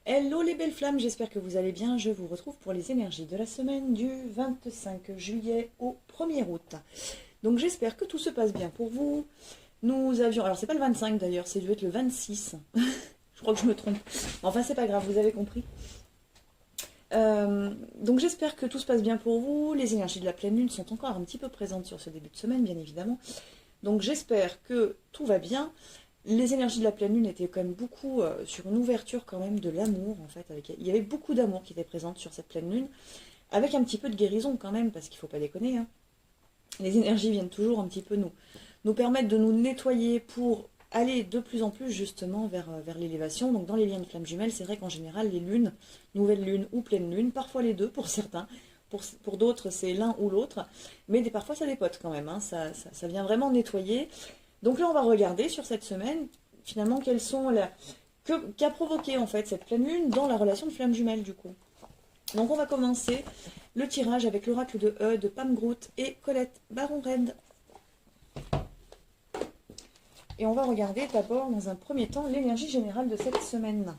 Hello les belles flammes, j'espère que vous allez bien. Je vous retrouve pour les énergies de la semaine du 25 juillet au 1er août. Donc j'espère que tout se passe bien pour vous. Nous avions, alors c'est pas le 25 d'ailleurs, c'est dû être le 26. Je crois que je me trompe. Enfin c'est pas grave, vous avez compris. Donc j'espère que tout se passe bien pour vous. Les énergies de la pleine lune sont encore un petit peu présentes sur ce début de semaine, bien évidemment. Donc j'espère que tout va bien. Les énergies de la pleine lune étaient quand même beaucoup sur une ouverture quand même de l'amour, en fait. Il y avait beaucoup d'amour qui était présente sur cette pleine lune, avec un petit peu de guérison quand même, parce qu'il ne faut pas déconner, hein. Les énergies viennent toujours un petit peu nous permettre de nous nettoyer pour aller de plus en plus justement vers l'élévation. Donc dans les liens de flammes jumelles, c'est vrai qu'en général, les lunes, nouvelle lune ou pleine lune, parfois les deux pour certains, pour d'autres c'est l'un ou l'autre, mais parfois ça dépote quand même, hein. Ça vient vraiment nettoyer. Donc là, on va regarder sur cette semaine, finalement, quelles sont qu'a provoqué en fait cette pleine lune dans la relation de flamme jumelle du coup. Donc on va commencer le tirage avec l'oracle de de Pam Groot et Colette Baron-Red. Et on va regarder d'abord, dans un premier temps, l'énergie générale de cette semaine.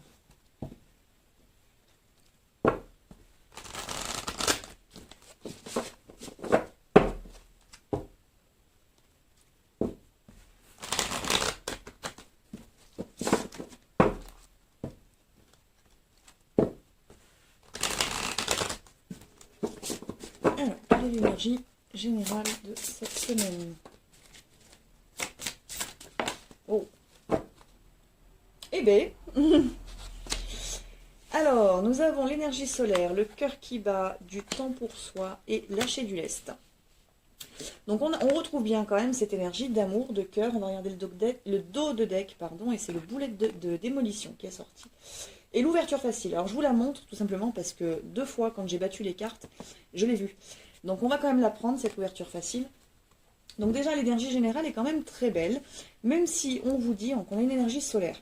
Alors, quelle est l'énergie générale de cette semaine? Oh. Eh bien, alors, nous avons l'énergie solaire, le cœur qui bat, du temps pour soi et lâcher du lest. Donc on retrouve bien quand même cette énergie d'amour, de cœur. On va regarder le dos de deck, pardon, et c'est le boulet de démolition qui est sorti. Et l'ouverture facile. Alors je vous la montre tout simplement parce que 2 fois quand j'ai battu les cartes, je l'ai vue. Donc on va quand même la prendre, cette ouverture facile. Donc déjà l'énergie générale est quand même très belle, même si on vous dit qu'on a une énergie solaire.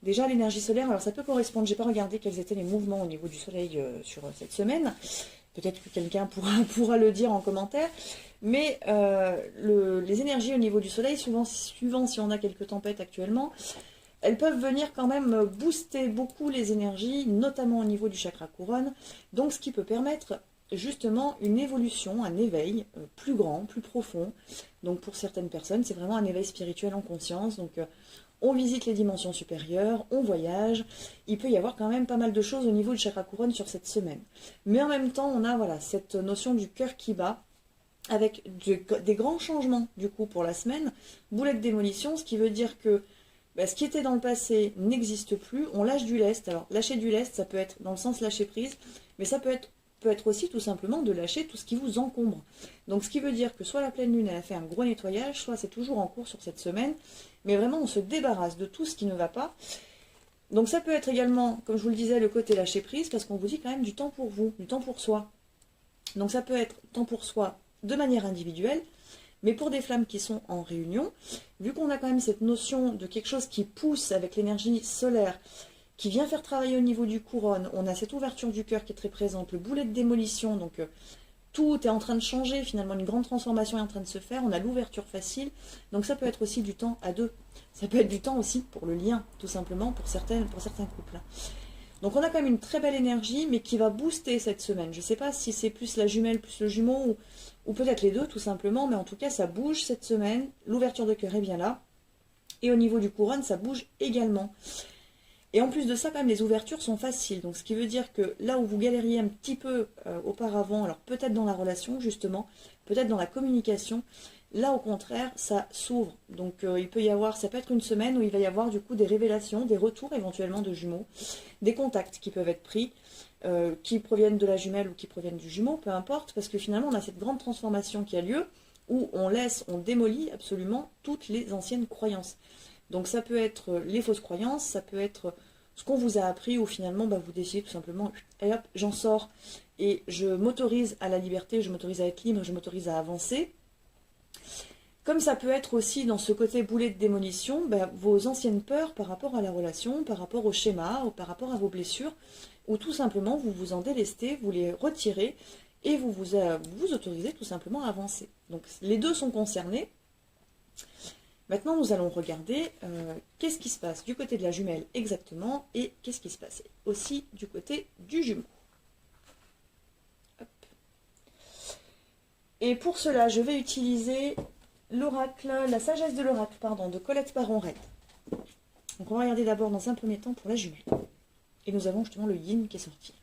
Déjà l'énergie solaire, alors ça peut correspondre, j'ai pas regardé quels étaient les mouvements au niveau du soleil sur cette semaine. Peut-être que quelqu'un pourra le dire en commentaire. Mais les énergies au niveau du soleil, suivant si on a quelques tempêtes actuellement, elles peuvent venir quand même booster beaucoup les énergies, notamment au niveau du chakra couronne. Donc ce qui peut permettre justement une évolution, un éveil plus grand, plus profond. Donc pour certaines personnes, c'est vraiment un éveil spirituel en conscience. Donc on visite les dimensions supérieures, on voyage. Il peut y avoir quand même pas mal de choses au niveau du chakra couronne sur cette semaine. Mais en même temps, on a voilà, cette notion du cœur qui bat, avec des grands changements du coup pour la semaine. Boulet de démolition, ce qui veut dire que ce qui était dans le passé n'existe plus. On lâche du lest. Alors lâcher du lest, ça peut être dans le sens lâcher prise, mais ça peut être aussi tout simplement de lâcher tout ce qui vous encombre. Donc ce qui veut dire que soit la pleine lune elle a fait un gros nettoyage, soit c'est toujours en cours sur cette semaine, mais vraiment on se débarrasse de tout ce qui ne va pas. Donc ça peut être également, comme je vous le disais, le côté lâcher prise, parce qu'on vous dit quand même du temps pour vous, du temps pour soi. Donc ça peut être temps pour soi de manière individuelle, mais pour des flammes qui sont en réunion, vu qu'on a quand même cette notion de quelque chose qui pousse avec l'énergie solaire, qui vient faire travailler au niveau du couronne, on a cette ouverture du cœur qui est très présente, le boulet de démolition, donc tout est en train de changer, finalement une grande transformation est en train de se faire, on a l'ouverture facile, donc ça peut être aussi du temps à deux, ça peut être du temps aussi pour le lien, tout simplement, pour certains couples. Donc on a quand même une très belle énergie, mais qui va booster cette semaine. Je ne sais pas si c'est plus la jumelle, plus le jumeau, ou peut-être les deux tout simplement, mais en tout cas ça bouge cette semaine, l'ouverture de cœur est bien là, et au niveau du couronne ça bouge également. Et en plus de ça, quand même, les ouvertures sont faciles. Donc, ce qui veut dire que là où vous galériez un petit peu auparavant, alors peut-être dans la relation, justement, peut-être dans la communication, là, au contraire, ça s'ouvre. Donc, il peut y avoir, ça peut être une semaine où il va y avoir, du coup, des révélations, des retours éventuellement de jumeaux, des contacts qui peuvent être pris, qui proviennent de la jumelle ou qui proviennent du jumeau, peu importe, parce que finalement, on a cette grande transformation qui a lieu, où on démolit absolument toutes les anciennes croyances. Donc ça peut être les fausses croyances, ça peut être ce qu'on vous a appris où finalement vous décidez tout simplement, et hop, j'en sors et je m'autorise à la liberté, je m'autorise à être libre, je m'autorise à avancer. Comme ça peut être aussi dans ce côté boulet de démolition, vos anciennes peurs par rapport à la relation, par rapport au schéma, ou par rapport à vos blessures, ou tout simplement vous vous en délestez, vous les retirez et vous autorisez tout simplement à avancer. Donc les deux sont concernés. Maintenant, nous allons regarder qu'est-ce qui se passe du côté de la jumelle exactement et qu'est-ce qui se passe aussi du côté du jumeau. Hop. Et pour cela, je vais utiliser l'oracle, la sagesse de l'oracle, pardon, de Colette Baron-Reid. Donc on va regarder d'abord dans un premier temps pour la jumelle. Et nous avons justement le yin qui est sorti.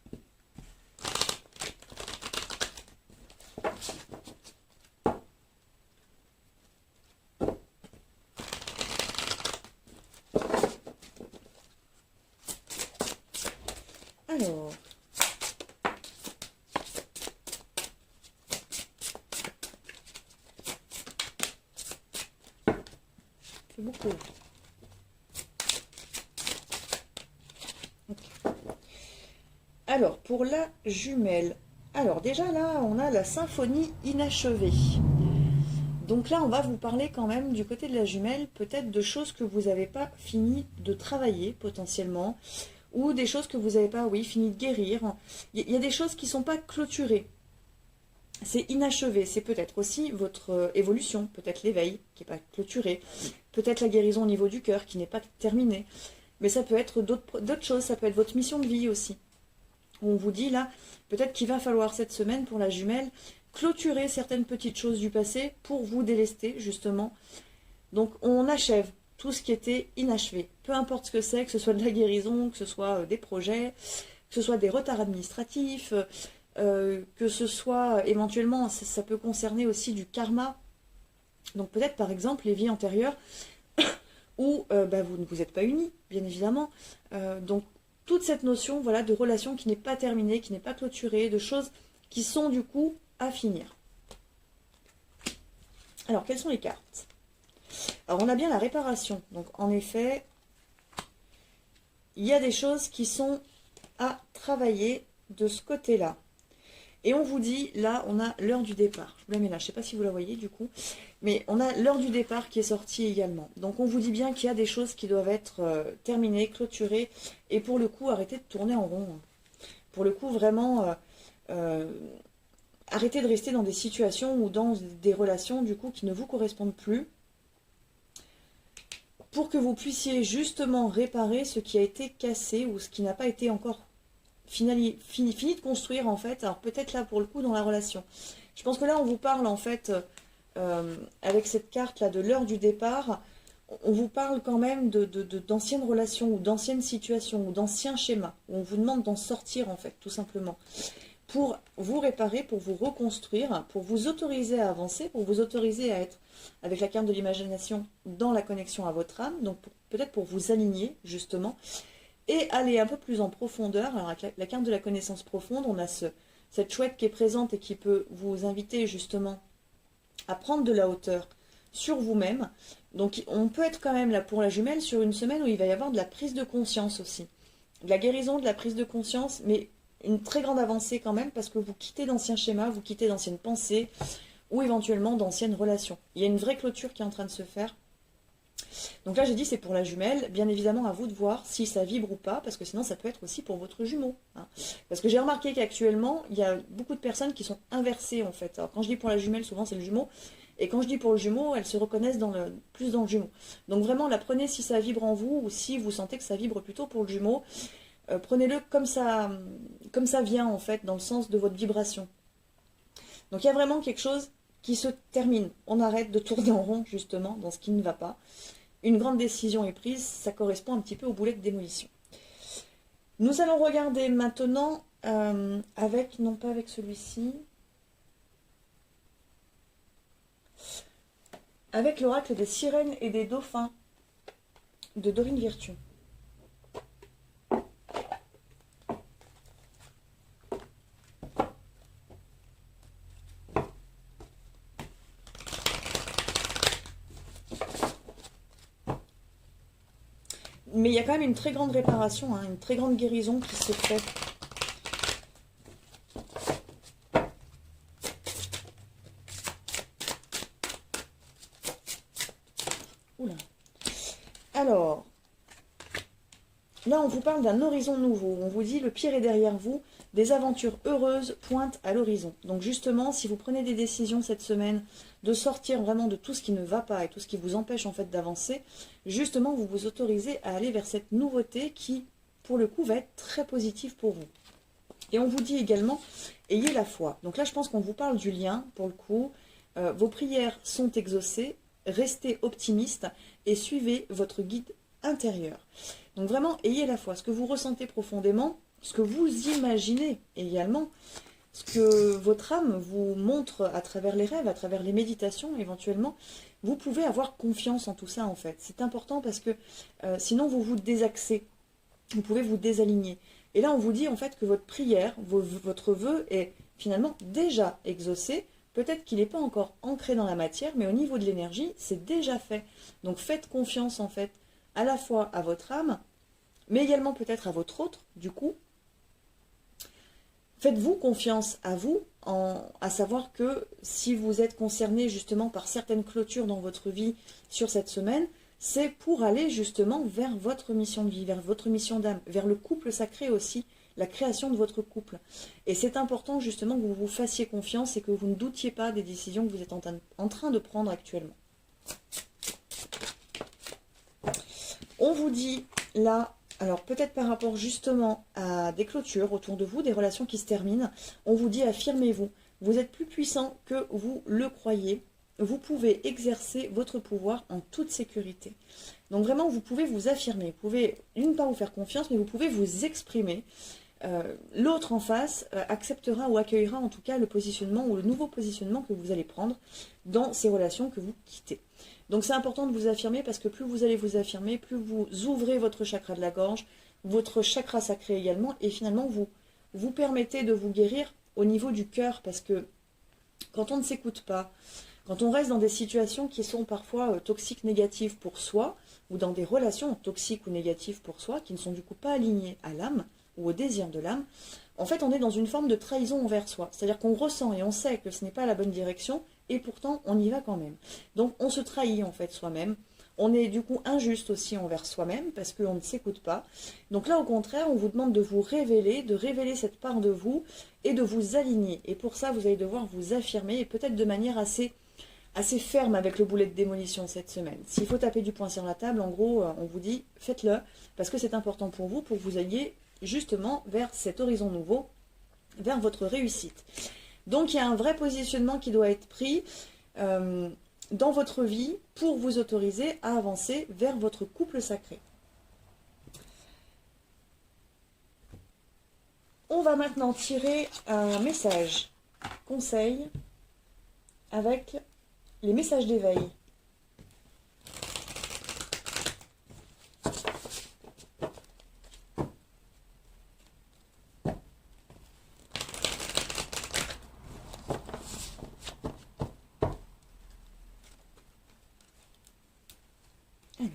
Alors, c'est beaucoup. Okay. Alors, pour la jumelle, alors déjà là, on a la symphonie inachevée. Donc là, on va vous parler quand même du côté de la jumelle, peut-être de choses que vous n'avez pas fini de travailler potentiellement, ou des choses que vous n'avez pas, oui, fini de guérir. Il y a des choses qui ne sont pas clôturées. C'est inachevé, c'est peut-être aussi votre évolution, peut-être l'éveil qui n'est pas clôturé, peut-être la guérison au niveau du cœur qui n'est pas terminée. Mais ça peut être d'autres choses, ça peut être votre mission de vie aussi. Où on vous dit là, peut-être qu'il va falloir cette semaine pour la jumelle, clôturer certaines petites choses du passé pour vous délester justement. Donc on achève tout ce qui était inachevé. Peu importe ce que c'est, que ce soit de la guérison, que ce soit des projets, que ce soit des retards administratifs, que ce soit éventuellement, ça peut concerner aussi du karma. Donc peut-être par exemple les vies antérieures où vous ne vous êtes pas unis, bien évidemment. Donc toute cette notion voilà, de relation qui n'est pas terminée, qui n'est pas clôturée, de choses qui sont du coup à finir. Alors quelles sont les cartes? Alors on a bien la réparation, donc en effet, il y a des choses qui sont à travailler de ce côté-là. Et on vous dit, là, on a l'heure du départ. Je vous la mets là, je ne sais pas si vous la voyez du coup. Mais on a l'heure du départ qui est sortie également. Donc on vous dit bien qu'il y a des choses qui doivent être terminées, clôturées. Et pour le coup, arrêtez de tourner en rond. Pour le coup, vraiment, arrêtez de rester dans des situations ou dans des relations du coup qui ne vous correspondent plus. Pour que vous puissiez justement réparer ce qui a été cassé ou ce qui n'a pas été encore fini de construire en fait. Alors peut-être là pour le coup dans la relation. Je pense que là on vous parle en fait avec cette carte là de l'heure du départ. On vous parle quand même d'anciennes relations ou d'anciennes situations ou d'anciens schémas. Où on vous demande d'en sortir en fait tout simplement. Pour vous réparer, pour vous reconstruire, pour vous autoriser à avancer, pour vous autoriser à être avec la carte de l'imagination dans la connexion à votre âme. Donc peut-être pour vous aligner justement. Et aller un peu plus en profondeur. Alors avec la carte de la connaissance profonde, on a cette chouette qui est présente et qui peut vous inviter justement à prendre de la hauteur sur vous-même. Donc on peut être quand même là pour la jumelle sur une semaine où il va y avoir de la prise de conscience aussi. De la guérison, de la prise de conscience, mais une très grande avancée quand même parce que vous quittez d'anciens schémas, vous quittez d'anciennes pensées ou éventuellement d'anciennes relations. Il y a une vraie clôture qui est en train de se faire. Donc là j'ai dit c'est pour la jumelle, bien évidemment à vous de voir si ça vibre ou pas, parce que sinon ça peut être aussi pour votre jumeau. Hein. Parce que j'ai remarqué qu'actuellement il y a beaucoup de personnes qui sont inversées en fait. Alors quand je dis pour la jumelle, souvent c'est le jumeau, et quand je dis pour le jumeau, elles se reconnaissent plus dans le jumeau. Donc vraiment la prenez si ça vibre en vous, ou si vous sentez que ça vibre plutôt pour le jumeau, prenez-le comme ça vient en fait, dans le sens de votre vibration. Donc il y a vraiment quelque chose qui se termine. On arrête de tourner en rond justement dans ce qui ne va pas. Une grande décision est prise, ça correspond un petit peu au boulet de démolition. Nous allons regarder maintenant avec, non pas avec celui-ci, avec l'oracle des sirènes et des dauphins de Dorine Virtue. Mais il y a quand même une très grande réparation, hein, une très grande guérison qui s'est faite. Oula. Alors, Là, on vous parle d'un horizon nouveau. On vous dit, le pire est derrière vous. Des aventures heureuses pointent à l'horizon. Donc justement, si vous prenez des décisions cette semaine, de sortir vraiment de tout ce qui ne va pas et tout ce qui vous empêche en fait d'avancer, justement, vous vous autorisez à aller vers cette nouveauté qui, pour le coup, va être très positive pour vous. Et on vous dit également, ayez la foi. Donc là, je pense qu'on vous parle du lien, pour le coup. Vos prières sont exaucées, restez optimiste et suivez votre guide intérieur. Donc vraiment, ayez la foi. Ce que vous ressentez profondément, ce que vous imaginez également, ce que votre âme vous montre à travers les rêves, à travers les méditations éventuellement, vous pouvez avoir confiance en tout ça en fait. C'est important parce que sinon vous vous désaxez, vous pouvez vous désaligner. Et là on vous dit en fait que votre prière, votre vœu est finalement déjà exaucé. Peut-être qu'il n'est pas encore ancré dans la matière, mais au niveau de l'énergie, c'est déjà fait. Donc faites confiance en fait à la fois à votre âme, mais également peut-être à votre autre, du coup. Faites-vous confiance à vous, à savoir que si vous êtes concerné justement par certaines clôtures dans votre vie sur cette semaine, c'est pour aller justement vers votre mission de vie, vers votre mission d'âme, vers le couple sacré aussi, la création de votre couple. Et c'est important justement que vous vous fassiez confiance et que vous ne doutiez pas des décisions que vous êtes en train de prendre actuellement. On vous dit là, alors peut-être par rapport justement à des clôtures autour de vous, des relations qui se terminent, on vous dit affirmez-vous. Vous êtes plus puissant que vous le croyez. Vous pouvez exercer votre pouvoir en toute sécurité. Donc vraiment, vous pouvez vous affirmer. Vous pouvez, d'une part, vous faire confiance, mais vous pouvez vous exprimer. L'autre en face acceptera ou accueillera en tout cas le positionnement ou le nouveau positionnement que vous allez prendre dans ces relations que vous quittez. Donc c'est important de vous affirmer parce que plus vous allez vous affirmer, plus vous ouvrez votre chakra de la gorge, votre chakra sacré également, et finalement vous permettez de vous guérir au niveau du cœur parce que quand on ne s'écoute pas, quand on reste dans des situations qui sont parfois toxiques, négatives pour soi, ou dans des relations toxiques ou négatives pour soi, qui ne sont du coup pas alignées à l'âme, ou au désir de l'âme, en fait on est dans une forme de trahison envers soi. C'est-à-dire qu'on ressent et on sait que ce n'est pas la bonne direction, et pourtant on y va quand même. Donc on se trahit en fait soi-même. On est du coup injuste aussi envers soi-même, parce qu'on ne s'écoute pas. Donc là au contraire, on vous demande de vous révéler, de révéler cette part de vous, et de vous aligner. Et pour ça, vous allez devoir vous affirmer, et peut-être de manière assez ferme avec le boulet de démolition cette semaine. S'il faut taper du poing sur la table, en gros, on vous dit, faites-le, parce que c'est important pour vous, pour que vous ayez justement vers cet horizon nouveau, vers votre réussite. Donc il y a un vrai positionnement qui doit être pris dans votre vie pour vous autoriser à avancer vers votre couple sacré. On va maintenant tirer un message, conseil, avec les messages d'éveil. Alors.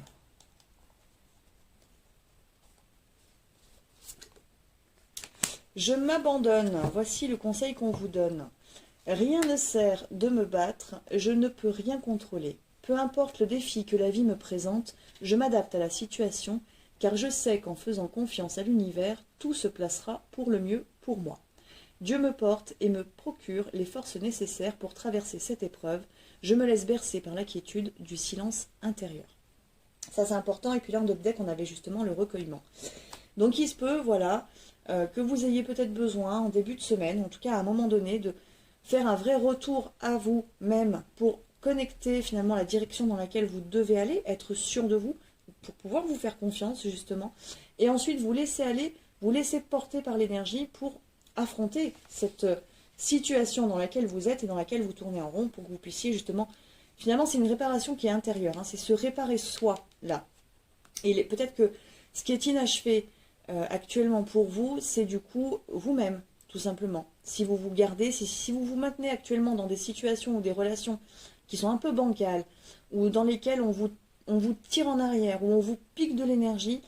Je m'abandonne. Voici le conseil qu'on vous donne. Rien ne sert de me battre, je ne peux rien contrôler. Peu importe le défi que la vie me présente, je m'adapte à la situation, car je sais qu'en faisant confiance à l'univers, tout se placera pour le mieux pour moi. Dieu me porte et me procure les forces nécessaires pour traverser cette épreuve. Je me laisse bercer par la quiétude du silence intérieur. Ça c'est important, et puis là en top deck on avait justement le recueillement. Donc il se peut, voilà, que vous ayez peut-être besoin en début de semaine, en tout cas à un moment donné, de faire un vrai retour à vous-même pour connecter finalement la direction dans laquelle vous devez aller, être sûr de vous, pour pouvoir vous faire confiance justement, et ensuite vous laisser aller, vous laisser porter par l'énergie pour affronter cette situation dans laquelle vous êtes et dans laquelle vous tournez en rond, pour que vous puissiez justement, finalement c'est une réparation qui est intérieure, hein, c'est se réparer soi là. Et peut-être que ce qui est inachevé actuellement pour vous, c'est du coup vous-même, tout simplement. Si vous vous gardez, si vous vous maintenez actuellement dans des situations ou des relations qui sont un peu bancales, ou dans lesquelles on vous tire en arrière, ou on vous pique de l'énergie,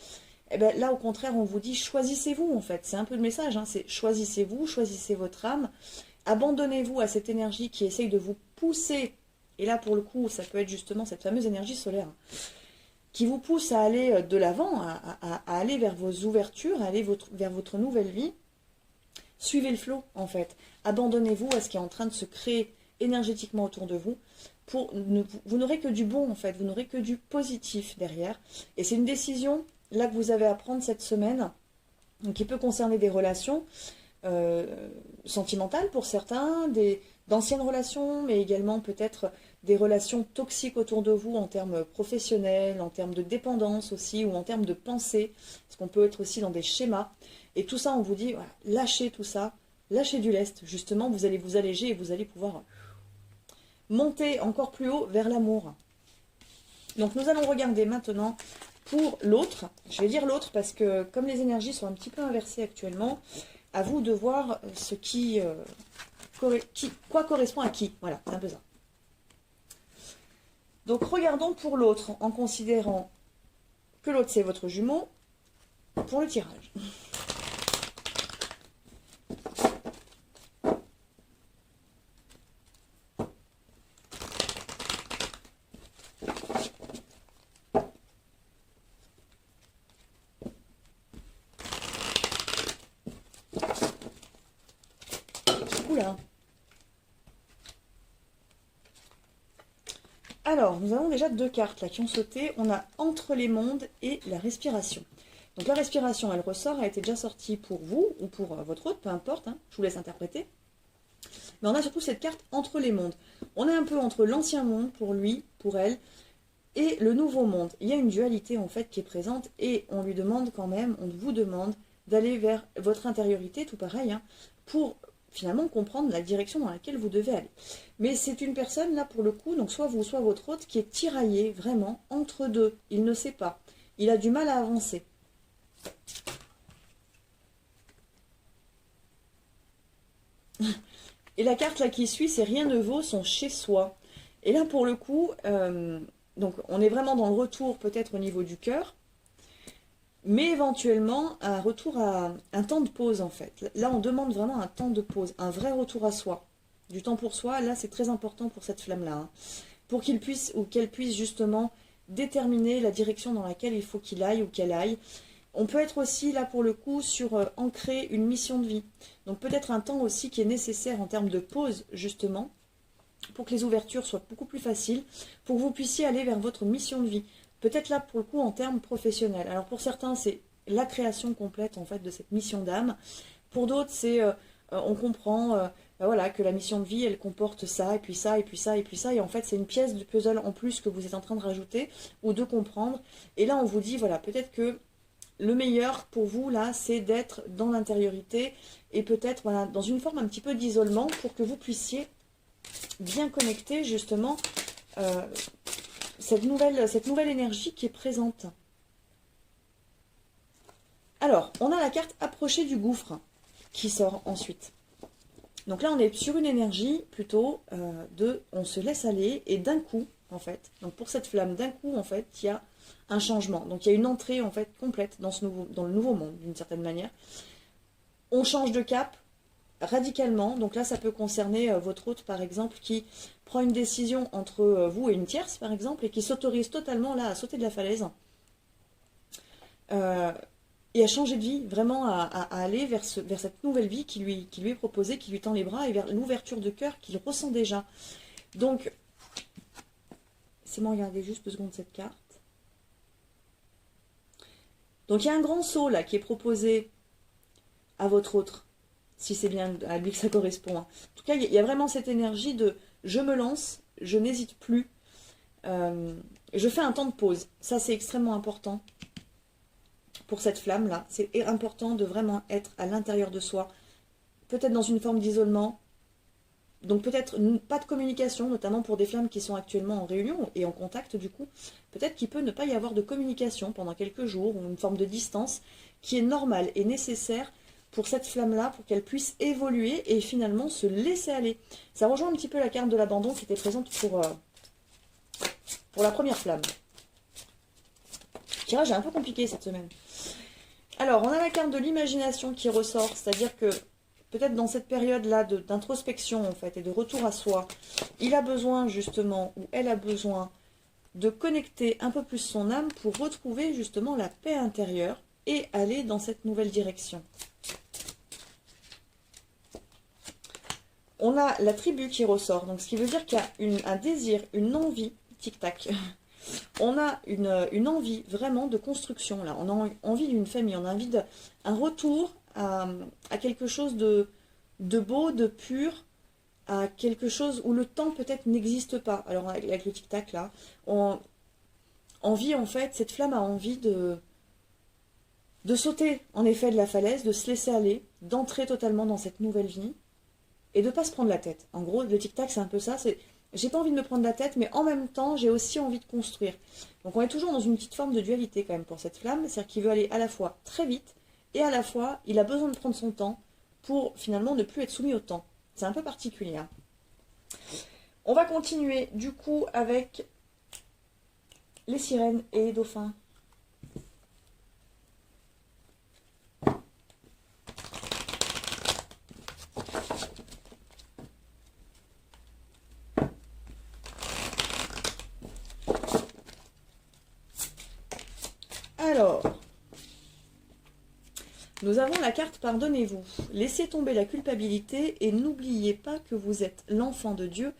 eh ben là au contraire on vous dit choisissez-vous en fait. C'est un peu le message, hein, c'est choisissez-vous, choisissez votre âme, abandonnez-vous à cette énergie qui essaye de vous pousser, et là pour le coup ça peut être justement cette fameuse énergie solaire, qui vous pousse à aller de l'avant, à aller vers vos ouvertures, à aller vers votre nouvelle vie. Suivez le flot, en fait. Abandonnez-vous à ce qui est en train de se créer énergétiquement autour de vous. Vous n'aurez que du bon, en fait. Vous n'aurez que du positif derrière. Et c'est une décision, là, que vous avez à prendre cette semaine, qui peut concerner des relations sentimentales pour certains, d'anciennes relations, mais également peut-être des relations toxiques autour de vous en termes professionnels, en termes de dépendance aussi, ou en termes de pensée, parce qu'on peut être aussi dans des schémas. Et tout ça, on vous dit, voilà, lâchez tout ça, lâchez du lest, justement, vous allez vous alléger et vous allez pouvoir monter encore plus haut vers l'amour. Donc nous allons regarder maintenant pour l'autre. Je vais dire l'autre parce que comme les énergies sont un petit peu inversées actuellement, à vous de voir ce quoi correspond à qui. Voilà, c'est un peu ça. Donc regardons pour l'autre en considérant que l'autre c'est votre jumeau pour le tirage. Oula. Alors, nous avons déjà deux cartes là qui ont sauté. On a entre les mondes et la respiration. Donc la respiration, elle ressort, elle a été déjà sortie pour vous ou pour votre hôte, peu importe, hein, je vous laisse interpréter. Mais on a surtout cette carte entre les mondes. On est un peu entre l'ancien monde pour lui, pour elle, et le nouveau monde. Il y a une dualité en fait qui est présente et on lui demande quand même, on vous demande d'aller vers votre intériorité, tout pareil, hein, pour finalement comprendre la direction dans laquelle vous devez aller. Mais c'est une personne là pour le coup, donc soit vous, soit votre hôte, qui est tiraillé vraiment entre deux. Il ne sait pas. Il a du mal à avancer. Et la carte là qui suit, c'est rien ne vaut son chez-soi. Et là pour le coup, donc on est vraiment dans le retour peut-être au niveau du cœur, mais éventuellement un retour à un temps de pause en fait. Là on demande vraiment un temps de pause, un vrai retour à soi. Du temps pour soi, là c'est très important pour cette flamme-là. Hein, pour qu'il puisse ou qu'elle puisse justement déterminer la direction dans laquelle il faut qu'il aille ou qu'elle aille. On peut être aussi là pour le coup sur ancrer une mission de vie. Donc peut-être un temps aussi qui est nécessaire en termes de pause justement, pour que les ouvertures soient beaucoup plus faciles, pour que vous puissiez aller vers votre mission de vie. Peut-être là pour le coup en termes professionnels. Alors pour certains c'est la création complète en fait de cette mission d'âme. Pour d'autres c'est on comprend voilà, que la mission de vie elle comporte ça et puis ça et puis ça et puis ça. Et en fait c'est une pièce de puzzle en plus que vous êtes en train de rajouter ou de comprendre. Et là on vous dit voilà peut-être que le meilleur pour vous, là, c'est d'être dans l'intériorité et peut-être voilà, dans une forme un petit peu d'isolement pour que vous puissiez bien connecter justement cette nouvelle énergie qui est présente. Alors, on a la carte approcher du gouffre qui sort ensuite. Donc là, on est sur une énergie plutôt on se laisse aller et d'un coup, en fait, donc pour cette flamme, d'un coup, en fait, il y a un changement. Donc il y a une entrée en fait complète dans le nouveau monde d'une certaine manière. On change de cap radicalement. Donc là ça peut concerner votre hôte par exemple qui prend une décision entre vous et une tierce par exemple et qui s'autorise totalement là à sauter de la falaise et à changer de vie, vraiment à aller vers cette nouvelle vie qui lui est proposée, qui lui tend les bras et vers l'ouverture de cœur qu'il ressent déjà. Donc c'est moi regarder juste 2 secondes cette carte. Donc il y a un grand saut là qui est proposé à votre autre, si c'est bien à lui que ça correspond. Hein. En tout cas, il y a vraiment cette énergie de je me lance, je n'hésite plus, je fais un temps de pause. Ça c'est extrêmement important pour cette flamme là. C'est important de vraiment être à l'intérieur de soi, peut-être dans une forme d'isolement. Donc peut-être pas de communication, notamment pour des flammes qui sont actuellement en réunion et en contact du coup. Peut-être qu'il peut ne pas y avoir de communication pendant quelques jours, ou une forme de distance qui est normale et nécessaire pour cette flamme-là, pour qu'elle puisse évoluer et finalement se laisser aller. Ça rejoint un petit peu la carte de l'abandon qui était présente pour la première flamme. Le tirage est un peu compliqué cette semaine. Alors, on a la carte de l'imagination qui ressort, c'est-à-dire que peut-être dans cette période-là d'introspection en fait et de retour à soi, il a besoin justement, ou elle a besoin de connecter un peu plus son âme pour retrouver justement la paix intérieure et aller dans cette nouvelle direction. On a la tribu qui ressort, donc ce qui veut dire qu'il y a un désir, une envie, tic-tac. On a une envie vraiment de construction, là. On a envie d'une famille, on a envie d'un retour à quelque chose de beau, de pur, à quelque chose où le temps peut-être n'existe pas. Alors avec le tic-tac, là, envie, en fait, cette flamme a envie de sauter, en effet, de la falaise, de se laisser aller, d'entrer totalement dans cette nouvelle vie, et de ne pas se prendre la tête. En gros, le tic-tac, c'est un peu ça, c'est j'ai pas envie de me prendre la tête, mais en même temps, j'ai aussi envie de construire. Donc on est toujours dans une petite forme de dualité quand même pour cette flamme, c'est-à-dire qu'il veut aller à la fois très vite, et à la fois, il a besoin de prendre son temps pour finalement ne plus être soumis au temps. C'est un peu particulier. Hein. On va continuer du coup avec les sirènes et les dauphins. Alors, nous avons la carte Pardonnez-vous. Laissez tomber la culpabilité et n'oubliez pas que vous êtes l'enfant de Dieu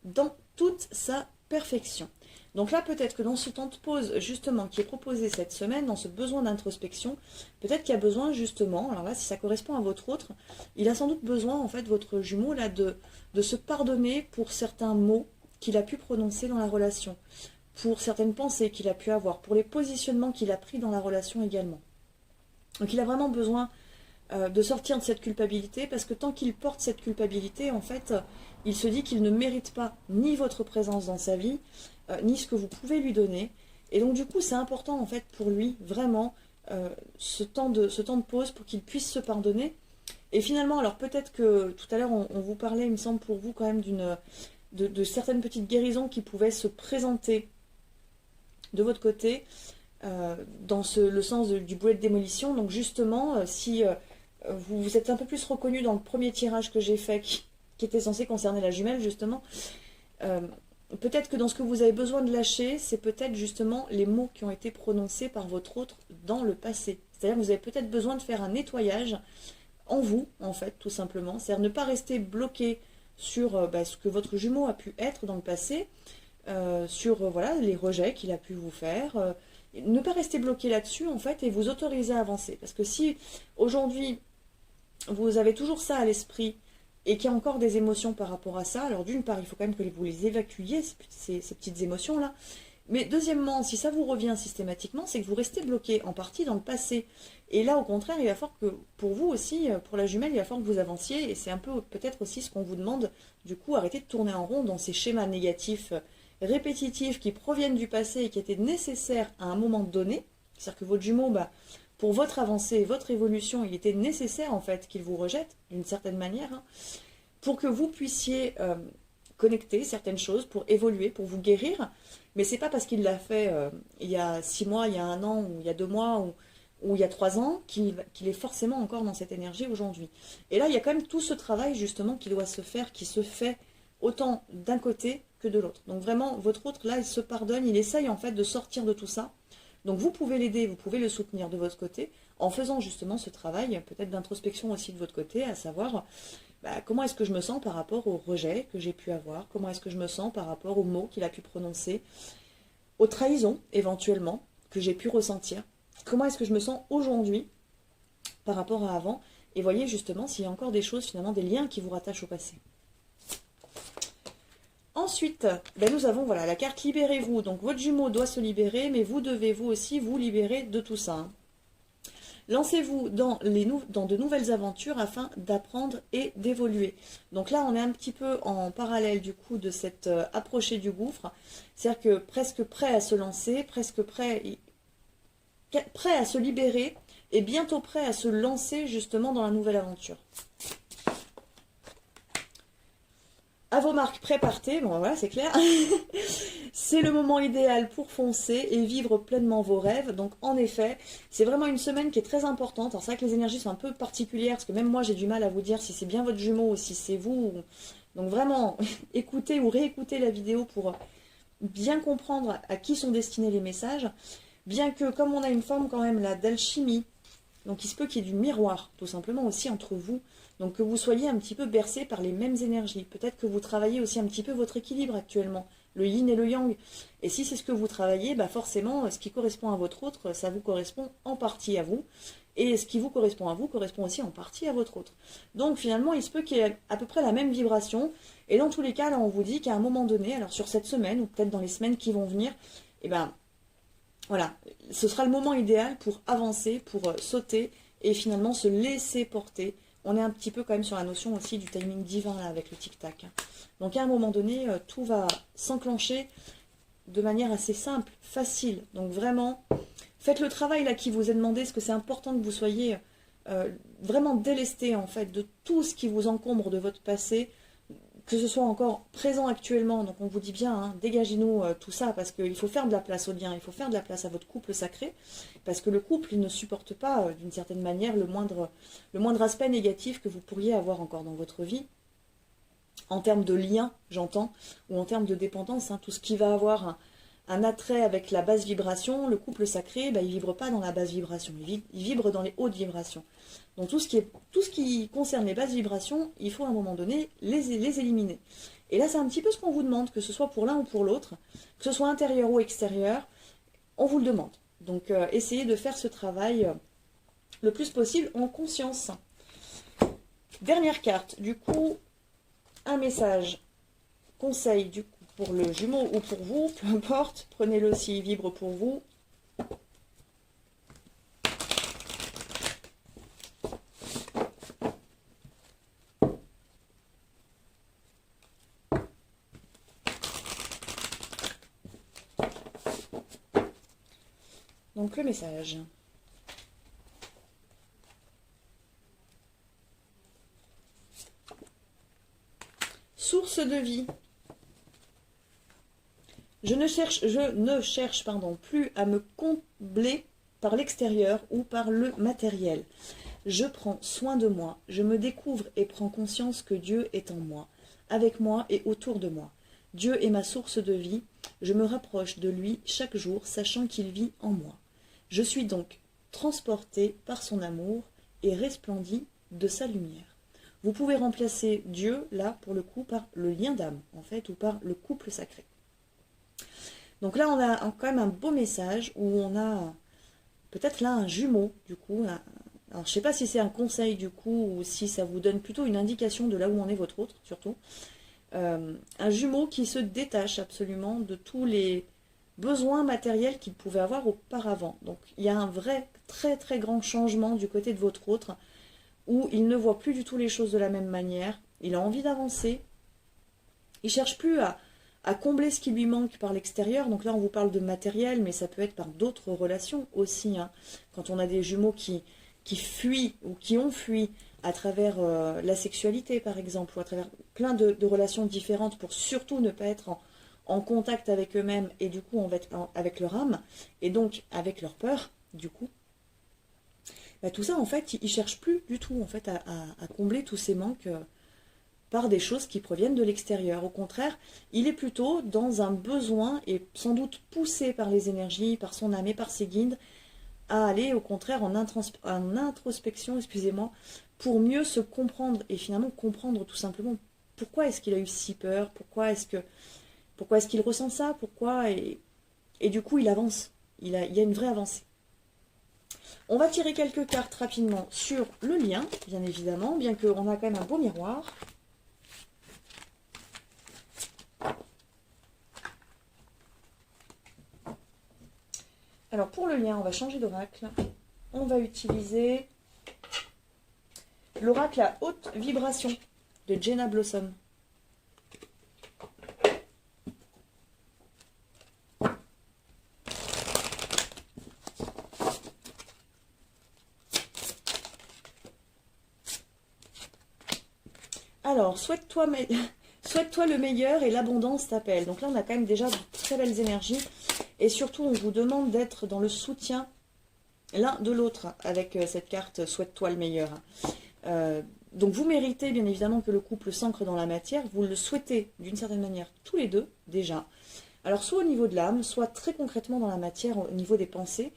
dans toute sa perfection. Donc là, peut-être que dans ce temps de pause, justement, qui est proposé cette semaine, dans ce besoin d'introspection, peut-être qu'il y a besoin, justement, alors là, si ça correspond à votre autre, il a sans doute besoin, en fait, votre jumeau, là, de se pardonner pour certains mots qu'il a pu prononcer dans la relation, pour certaines pensées qu'il a pu avoir, pour les positionnements qu'il a pris dans la relation également. Donc il a vraiment besoin de sortir de cette culpabilité, parce que tant qu'il porte cette culpabilité, en fait, il se dit qu'il ne mérite pas ni votre présence dans sa vie, ni ce que vous pouvez lui donner. Et donc du coup, c'est important, en fait, pour lui, vraiment, ce temps de pause, pour qu'il puisse se pardonner. Et finalement, alors peut-être que tout à l'heure, on vous parlait, il me semble, pour vous, quand même, de certaines petites guérisons qui pouvaient se présenter de votre côté, dans le sens du boulet de démolition. Donc justement, si vous êtes un peu plus reconnu dans le premier tirage que j'ai fait, qui était censé concerner la jumelle, justement, peut-être que dans ce que vous avez besoin de lâcher, c'est peut-être justement les mots qui ont été prononcés par votre autre dans le passé. C'est-à-dire que vous avez peut-être besoin de faire un nettoyage en vous, en fait, tout simplement. C'est-à-dire ne pas rester bloqué sur ce que votre jumeau a pu être dans le passé, sur voilà, les rejets qu'il a pu vous faire. Ne pas rester bloqué là-dessus, en fait, et vous autoriser à avancer. Parce que si aujourd'hui, vous avez toujours ça à l'esprit, et qu'il y a encore des émotions par rapport à ça, alors d'une part, il faut quand même que vous les évacuiez, ces petites émotions-là. Mais deuxièmement, si ça vous revient systématiquement, c'est que vous restez bloqué en partie dans le passé. Et là, au contraire, il va falloir que, pour vous aussi, pour la jumelle, il va falloir que vous avanciez. Et c'est un peu peut-être aussi ce qu'on vous demande, du coup, arrêtez de tourner en rond dans ces schémas négatifs répétitifs qui proviennent du passé et qui étaient nécessaires à un moment donné. C'est-à-dire que votre jumeau, pour votre avancée, votre évolution, il était nécessaire en fait qu'il vous rejette d'une certaine manière, hein, pour que vous puissiez connecter certaines choses, pour évoluer, pour vous guérir. Mais c'est pas parce qu'il l'a fait il y a 6 mois, il y a 1 an, ou il y a 2 mois, ou il y a 3 ans, qu'il est forcément encore dans cette énergie aujourd'hui. Et là, il y a quand même tout ce travail justement qui doit se faire, qui se fait autant d'un côté que de l'autre. Donc vraiment, votre autre, là, il se pardonne, il essaye en fait de sortir de tout ça. Donc vous pouvez l'aider, vous pouvez le soutenir de votre côté, en faisant justement ce travail, peut-être d'introspection aussi de votre côté, à savoir comment est-ce que je me sens par rapport au rejet que j'ai pu avoir, comment est-ce que je me sens par rapport aux mots qu'il a pu prononcer, aux trahisons éventuellement que j'ai pu ressentir, comment est-ce que je me sens aujourd'hui par rapport à avant, et voyez justement s'il y a encore des choses, finalement des liens qui vous rattachent au passé. Ensuite, nous avons voilà, la carte Libérez-vous. Donc votre jumeau doit se libérer, mais vous devez vous aussi vous libérer de tout ça. Hein. Lancez-vous dans de nouvelles aventures afin d'apprendre et d'évoluer. Donc là, on est un petit peu en parallèle du coup de cette approchée du gouffre. C'est-à-dire que presque prêt à se lancer, presque prêt à se libérer et bientôt prêt à se lancer justement dans la nouvelle aventure. À vos marques, prêts, partez. Bon, voilà, c'est clair. C'est le moment idéal pour foncer et vivre pleinement vos rêves. Donc, en effet, c'est vraiment une semaine qui est très importante. Alors, c'est vrai que les énergies sont un peu particulières, parce que même moi, j'ai du mal à vous dire si c'est bien votre jumeau ou si c'est vous. Donc, vraiment, écoutez ou réécoutez la vidéo bien comprendre à qui sont destinés les messages, bien que comme on a une forme quand même là d'alchimie, donc il se peut qu'il y ait du miroir tout simplement aussi entre vous, donc que vous soyez un petit peu bercé par les mêmes énergies, peut-être que vous travaillez aussi un petit peu votre équilibre actuellement, le yin et le yang, et si c'est ce que vous travaillez, bah forcément ce qui correspond à votre autre, ça vous correspond en partie à vous, et ce qui vous correspond à vous correspond aussi en partie à votre autre. Donc finalement il se peut qu'il y ait à peu près la même vibration, et dans tous les cas là on vous dit qu'à un moment donné, alors sur cette semaine ou peut-être dans les semaines qui vont venir, et ben voilà, ce sera le moment idéal pour avancer, pour sauter et finalement se laisser porter. On est un petit peu quand même sur la notion aussi du timing divin là, avec le tic-tac. Donc à un moment donné, tout va s'enclencher de manière assez simple, facile. Donc vraiment, faites le travail là qui vous est demandé, parce que c'est important que vous soyez vraiment délesté en fait de tout ce qui vous encombre de votre passé, que ce soit encore présent actuellement. Donc on vous dit bien, hein, dégagez-nous tout ça, parce qu'il faut faire de la place au lien, il faut faire de la place à votre couple sacré, parce que le couple, il ne supporte pas d'une certaine manière le moindre aspect négatif que vous pourriez avoir encore dans votre vie, en termes de lien, j'entends, ou en termes de dépendance, hein, tout ce qui va avoir un attrait avec la basse vibration, le couple sacré, bah, il ne vibre pas dans la basse vibration, il vibre dans les hautes vibrations. Donc tout ce qui concerne les basses vibrations, il faut à un moment donné les éliminer. Et là c'est un petit peu ce qu'on vous demande, que ce soit pour l'un ou pour l'autre, que ce soit intérieur ou extérieur, on vous le demande. Donc essayez de faire ce travail le plus possible en conscience. Dernière carte, du coup, un message, conseil du coup pour le jumeau ou pour vous, peu importe, prenez-le s'il vibre pour vous. Donc le message. Source de vie. Je ne cherche plus à me combler par l'extérieur ou par le matériel. Je prends soin de moi, je me découvre et prends conscience que Dieu est en moi, avec moi et autour de moi. Dieu est ma source de vie, je me rapproche de lui chaque jour, sachant qu'il vit en moi. Je suis donc transporté par son amour et resplendis de sa lumière. Vous pouvez remplacer Dieu, là, pour le coup, par le lien d'âme, en fait, ou par le couple sacré. Donc là, on a quand même un beau message où on a peut-être là un jumeau, du coup. Alors, je ne sais pas si c'est un conseil, du coup, ou si ça vous donne plutôt une indication de là où en est votre autre, surtout. Un jumeau qui se détache absolument de tous les besoins matériels qu'il pouvait avoir auparavant. Donc, il y a un vrai, très, très grand changement du côté de votre autre, où il ne voit plus du tout les choses de la même manière. Il a envie d'avancer. Il ne cherche plus à combler ce qui lui manque par l'extérieur. Donc là, on vous parle de matériel, mais ça peut être par d'autres relations aussi. Hein. Quand on a des jumeaux qui fuient ou qui ont fui à travers la sexualité, par exemple, ou à travers plein de relations différentes pour surtout ne pas être en contact avec eux-mêmes et du coup avec leur âme et donc avec leur peur, du coup. Bah, tout ça, en fait, ils ne cherchent plus du tout en fait, à combler tous ces manques par des choses qui proviennent de l'extérieur. Au contraire, il est plutôt dans un besoin, et sans doute poussé par les énergies, par son âme et par ses guides, à aller au contraire en introspection, excusez-moi, pour mieux se comprendre et finalement comprendre tout simplement pourquoi est-ce qu'il a eu si peur, pourquoi est-ce qu'il ressent ça, et du coup il avance, il y a une vraie avancée. On va tirer quelques cartes rapidement sur le lien, bien évidemment, bien qu'on a quand même un beau miroir. Alors pour le lien, on va changer d'oracle. On va utiliser l'oracle à haute vibration de Jenna Blossom. Alors, souhaite-toi le meilleur et l'abondance t'appelle. Donc là, on a quand même déjà de très belles énergies. Et surtout, on vous demande d'être dans le soutien l'un de l'autre avec cette carte « Souhaite-toi le meilleur ». Donc vous méritez bien évidemment que le couple s'ancre dans la matière. Vous le souhaitez d'une certaine manière tous les deux, déjà. Alors soit au niveau de l'âme, soit très concrètement dans la matière, au niveau des pensées.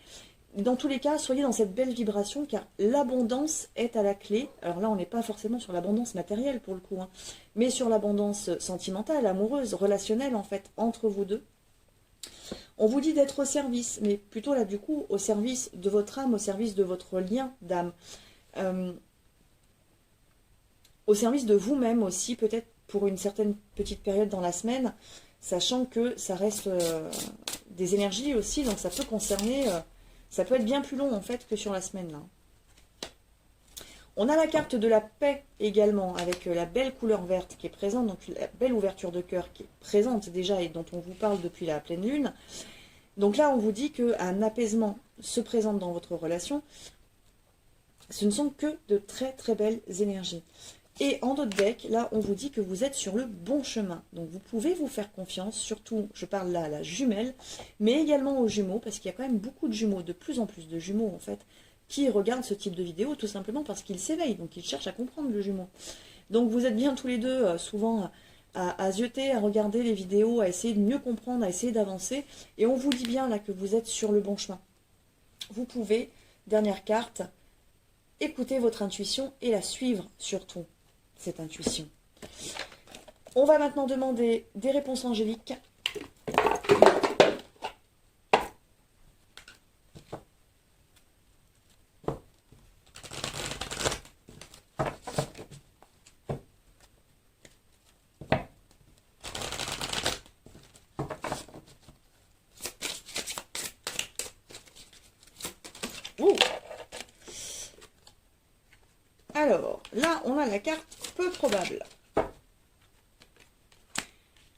Dans tous les cas, soyez dans cette belle vibration car l'abondance est à la clé. Alors là, on n'est pas forcément sur l'abondance matérielle pour le coup, hein, mais sur l'abondance sentimentale, amoureuse, relationnelle en fait, entre vous deux. On vous dit d'être au service, mais plutôt là du coup, au service de votre âme, au service de votre lien d'âme. Au service de vous-même aussi, peut-être pour une certaine petite période dans la semaine, sachant que ça reste des énergies aussi, donc ça peut concerner, ça peut être bien plus long en fait que sur la semaine là. On a la carte de la paix également, avec la belle couleur verte qui est présente, donc la belle ouverture de cœur qui est présente déjà et dont on vous parle depuis la pleine lune. Donc là, on vous dit qu'un apaisement se présente dans votre relation. Ce ne sont que de très très belles énergies. Et en d'autres decks, là, on vous dit que vous êtes sur le bon chemin. Donc vous pouvez vous faire confiance, surtout, je parle là à la jumelle, mais également aux jumeaux, parce qu'il y a quand même beaucoup de jumeaux, de plus en plus de jumeaux en fait, qui regardent ce type de vidéo tout simplement parce qu'ils s'éveillent, donc ils cherchent à comprendre le jumeau. Donc vous êtes bien tous les deux souvent à zioter, à regarder les vidéos, à essayer de mieux comprendre, à essayer d'avancer, et on vous dit bien là que vous êtes sur le bon chemin. Vous pouvez, dernière carte, écouter votre intuition et la suivre surtout, cette intuition. On va maintenant demander des réponses angéliques. Ouh. Alors, là, on a la carte peu probable.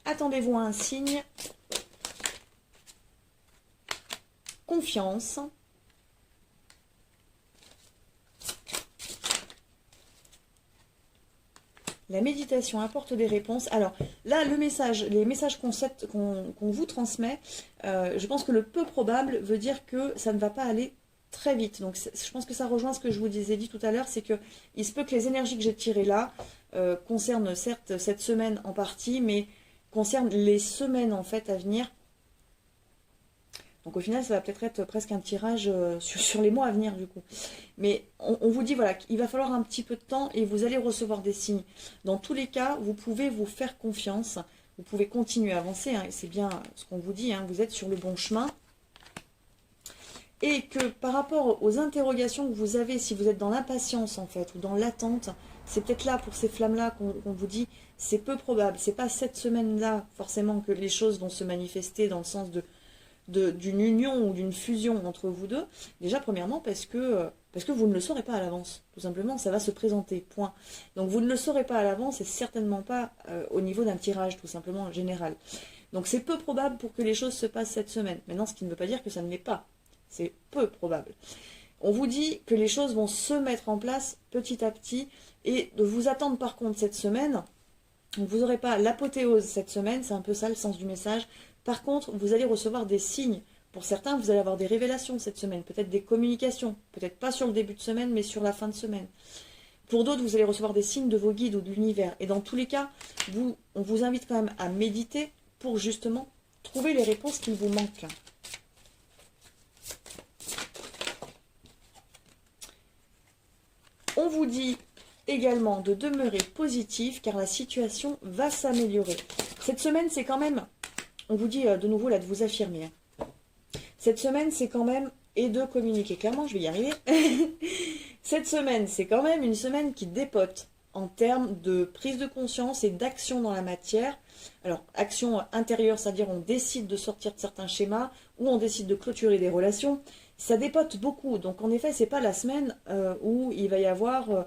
Attendez-vous à un signe. Confiance. La méditation apporte des réponses. Alors là, les messages qu'on vous transmet, je pense que le peu probable veut dire que ça ne va pas aller très vite. Donc je pense que ça rejoint ce que je vous dit tout à l'heure, c'est que il se peut que les énergies que j'ai tirées là concernent certes cette semaine en partie, mais concernent les semaines en fait à venir. Donc au final, ça va peut-être être presque un tirage sur les mois à venir du coup. Mais on vous dit voilà qu'il va falloir un petit peu de temps et vous allez recevoir des signes. Dans tous les cas, vous pouvez vous faire confiance, vous pouvez continuer à avancer, hein, et c'est bien ce qu'on vous dit, hein, vous êtes sur le bon chemin. Et que par rapport aux interrogations que vous avez, si vous êtes dans l'impatience en fait, ou dans l'attente, c'est peut-être là pour ces flammes-là qu'on vous dit, c'est peu probable. C'est pas cette semaine-là forcément que les choses vont se manifester dans le sens d'une union ou d'une fusion entre vous deux. Déjà premièrement parce que vous ne le saurez pas à l'avance, tout simplement ça va se présenter, point. Donc vous ne le saurez pas à l'avance et certainement pas au niveau d'un tirage tout simplement en général. Donc c'est peu probable pour que les choses se passent cette semaine. Maintenant ce qui ne veut pas dire que ça ne l'est pas, c'est peu probable. On vous dit que les choses vont se mettre en place petit à petit et de vous attendre par contre cette semaine. Donc vous n'aurez pas l'apothéose cette semaine, c'est un peu ça le sens du message. Par contre, vous allez recevoir des signes. Pour certains, vous allez avoir des révélations cette semaine, peut-être des communications, peut-être pas sur le début de semaine, mais sur la fin de semaine. Pour d'autres, vous allez recevoir des signes de vos guides ou de l'univers. Et dans tous les cas, on vous invite quand même à méditer pour justement trouver les réponses qu'il vous manque. On vous dit également de demeurer positif car la situation va s'améliorer. Cette semaine, c'est quand même... On vous dit de nouveau là de vous affirmer. Cette semaine, c'est quand même, et de communiquer clairement, je vais y arriver. Cette semaine, c'est quand même une semaine qui dépote en termes de prise de conscience et d'action dans la matière. Alors, action intérieure, c'est-à-dire on décide de sortir de certains schémas ou on décide de clôturer des relations. Ça dépote beaucoup. Donc, en effet, c'est pas la semaine où il va y avoir...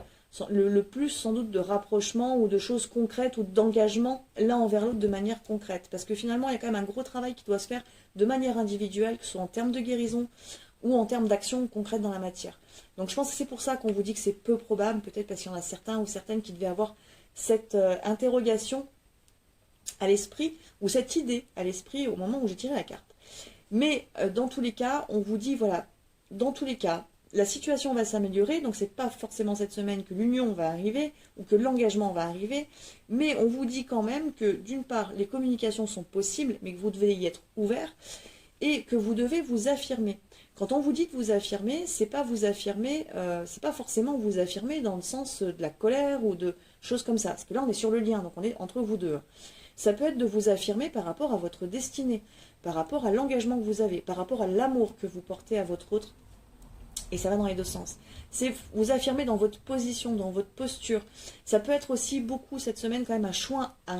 le plus sans doute de rapprochement ou de choses concrètes ou d'engagement l'un envers l'autre de manière concrète. Parce que finalement, il y a quand même un gros travail qui doit se faire de manière individuelle, que ce soit en termes de guérison ou en termes d'action concrète dans la matière. Donc je pense que c'est pour ça qu'on vous dit que c'est peu probable, peut-être parce qu'il y en a certains ou certaines qui devaient avoir cette interrogation à l'esprit ou cette idée à l'esprit au moment où j'ai tiré la carte. Mais dans tous les cas, on vous dit, voilà, dans tous les cas, la situation va s'améliorer, donc c'est pas forcément cette semaine que l'union va arriver ou que l'engagement va arriver, mais on vous dit quand même que d'une part les communications sont possibles, mais que vous devez y être ouvert et que vous devez vous affirmer. Quand on vous dit de vous affirmer, c'est pas vous affirmer, c'est pas forcément vous affirmer dans le sens de la colère ou de choses comme ça, parce que là on est sur le lien, donc on est entre vous deux. Ça peut être de vous affirmer par rapport à votre destinée, par rapport à l'engagement que vous avez, par rapport à l'amour que vous portez à votre autre. Et ça va dans les deux sens. C'est vous affirmer dans votre position, dans votre posture. Ça peut être aussi beaucoup cette semaine quand même un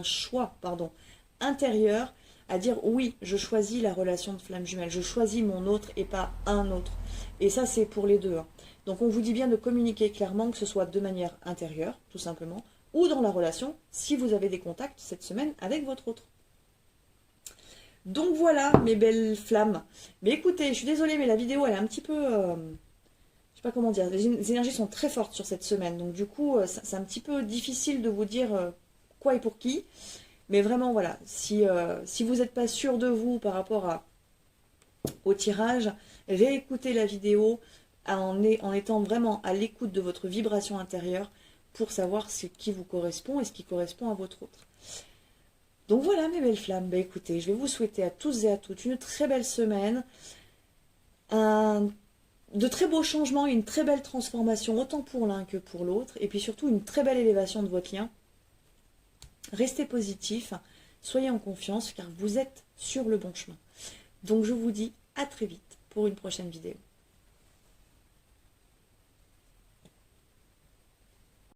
choix intérieur à dire oui, je choisis la relation de flamme jumelle, je choisis mon autre et pas un autre. Et ça c'est pour les deux. Donc on vous dit bien de communiquer clairement, que ce soit de manière intérieure, tout simplement, ou dans la relation, si vous avez des contacts cette semaine avec votre autre. Donc voilà mes belles flammes. Mais écoutez, je suis désolée, mais la vidéo elle est un petit peu... je sais pas comment dire, les énergies sont très fortes sur cette semaine, donc du coup c'est un petit peu difficile de vous dire quoi et pour qui, mais vraiment voilà, si vous n'êtes pas sûr de vous par rapport au tirage, réécoutez la vidéo en étant vraiment à l'écoute de votre vibration intérieure pour savoir ce qui vous correspond et ce qui correspond à votre autre. Donc voilà mes belles flammes, bah écoutez, je vais vous souhaiter à tous et à toutes une très belle semaine, de très beaux changements et une très belle transformation, autant pour l'un que pour l'autre, et puis surtout une très belle élévation de votre lien. Restez positif, soyez en confiance, car vous êtes sur le bon chemin. Donc je vous dis à très vite pour une prochaine vidéo.